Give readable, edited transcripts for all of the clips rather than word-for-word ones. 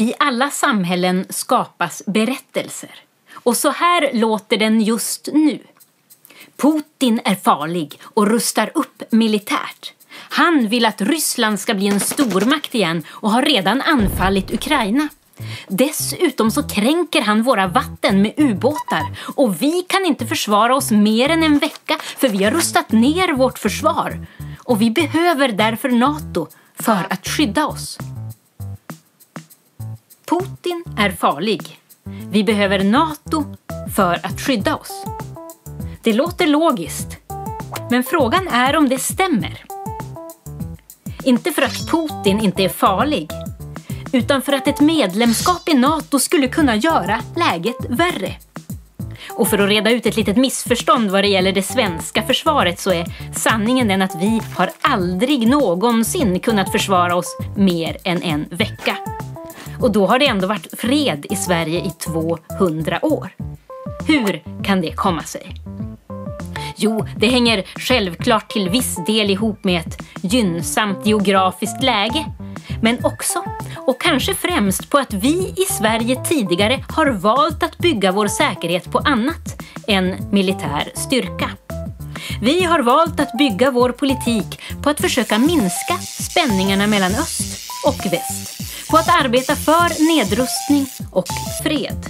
I alla samhällen skapas berättelser. Och så här låter den just nu. Putin är farlig och rustar upp militärt. Han vill att Ryssland ska bli en stormakt igen och har redan anfallit Ukraina. Dessutom så kränker han våra vatten med ubåtar och vi kan inte försvara oss mer än en vecka för vi har rustat ner vårt försvar. Och vi behöver därför NATO för att skydda oss. Putin är farlig. Vi behöver NATO för att skydda oss. Det låter logiskt, men frågan är om det stämmer. Inte för att Putin inte är farlig, utan för att ett medlemskap i NATO skulle kunna göra läget värre. Och för att reda ut ett litet missförstånd vad det gäller det svenska försvaret så är sanningen den att vi har aldrig någonsin kunnat försvara oss mer än en vecka. Och då har det ändå varit fred i Sverige i 200 år. Hur kan det komma sig? Jo, det hänger självklart till viss del ihop med ett gynnsamt geografiskt läge. Men också, och kanske främst, på att vi i Sverige tidigare har valt att bygga vår säkerhet på annat än militär styrka. Vi har valt att bygga vår politik på att försöka minska spänningarna mellan öst och väst. På att arbeta för nedrustning och fred.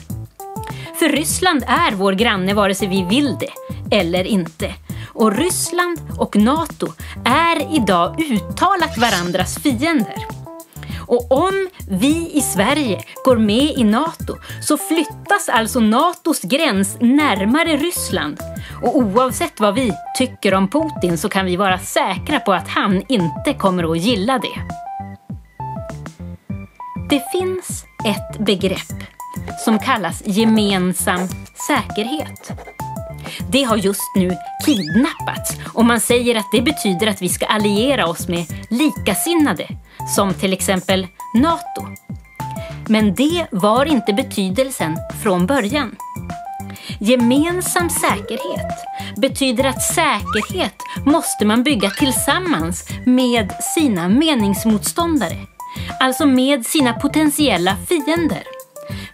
För Ryssland är vår granne vare sig vi vill det eller inte. Och Ryssland och NATO är idag uttalat varandras fiender. Och om vi i Sverige går med i NATO så flyttas alltså NATOs gräns närmare Ryssland. Och oavsett vad vi tycker om Putin så kan vi vara säkra på att han inte kommer att gilla det. Det finns ett begrepp som kallas gemensam säkerhet. Det har just nu kidnappats och man säger att det betyder att vi ska alliera oss med likasinnade, som till exempel NATO. Men det var inte betydelsen från början. Gemensam säkerhet betyder att säkerhet måste man bygga tillsammans med sina meningsmotståndare. Alltså med sina potentiella fiender.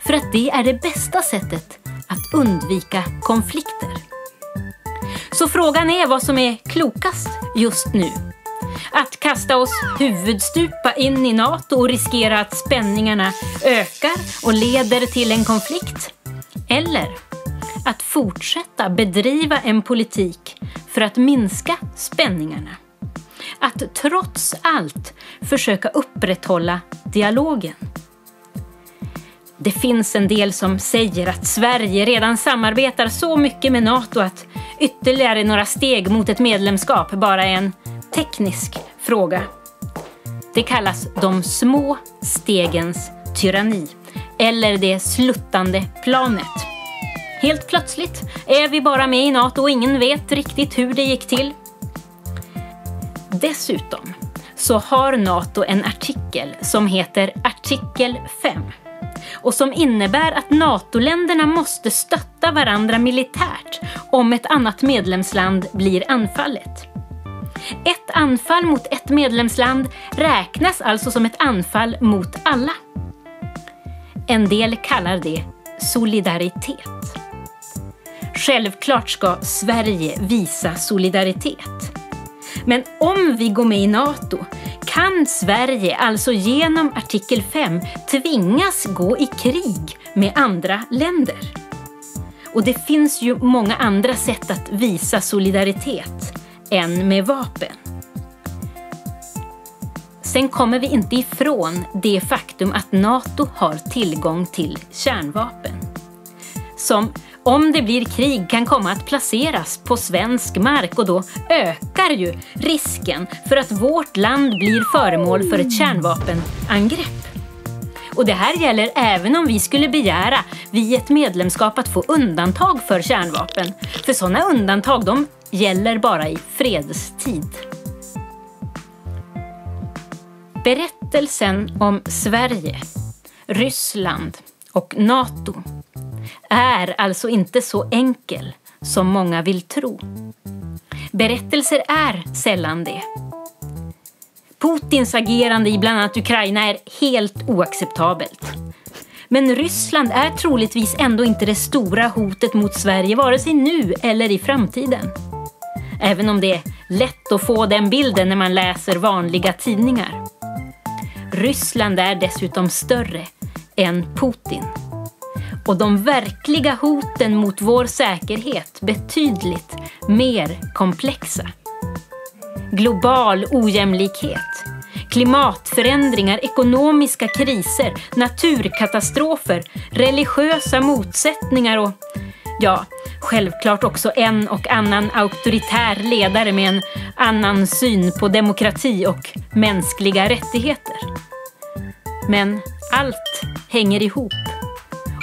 För att det är det bästa sättet att undvika konflikter. Så frågan är vad som är klokast just nu. Att kasta oss huvudstupa in i NATO och riskera att spänningarna ökar och leder till en konflikt. Eller att fortsätta bedriva en politik för att minska spänningarna. Att trots allt försöka upprätthålla dialogen. Det finns en del som säger att Sverige redan samarbetar så mycket med NATO att ytterligare några steg mot ett medlemskap bara är en teknisk fråga. Det kallas de små stegens tyranni eller det sluttande planet. Helt plötsligt är vi bara med i NATO och ingen vet riktigt hur det gick till. Dessutom så har NATO en artikel som heter artikel 5 och som innebär att NATO-länderna måste stötta varandra militärt om ett annat medlemsland blir anfallet. Ett anfall mot ett medlemsland räknas alltså som ett anfall mot alla. En del kallar det solidaritet. Självklart ska Sverige visa solidaritet. Men om vi går med i NATO kan Sverige alltså genom artikel 5 tvingas gå i krig med andra länder. Och det finns ju många andra sätt att visa solidaritet än med vapen. Sen kommer vi inte ifrån det faktum att NATO har tillgång till kärnvapen. Som om det blir krig kan komma att placeras på svensk mark och då ökar ju risken för att vårt land blir föremål för ett kärnvapenangrepp. Och det här gäller även om vi skulle begära vid ett medlemskap att få undantag för kärnvapen. För sådana undantag de gäller bara i fredstid. Berättelsen om Sverige, Ryssland och NATO är alltså inte så enkel som många vill tro. Berättelser är sällan det. Putins agerande i bland annat Ukraina är helt oacceptabelt. Men Ryssland är troligtvis ändå inte det stora hotet mot Sverige, vare sig nu eller i framtiden. Även om det är lätt att få den bilden när man läser vanliga tidningar. Ryssland är dessutom större än Putin. Och de verkliga hoten mot vår säkerhet betydligt mer komplexa. Global ojämlikhet, klimatförändringar, ekonomiska kriser, naturkatastrofer, religiösa motsättningar och självklart också en och annan auktoritär ledare med en annan syn på demokrati och mänskliga rättigheter. Men allt hänger ihop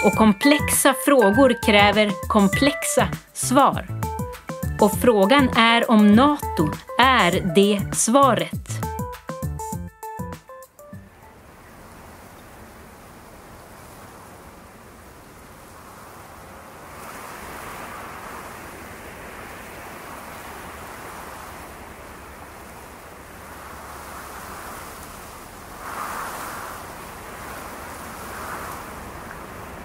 och komplexa frågor kräver komplexa svar. Och frågan är om NATO är det svaret.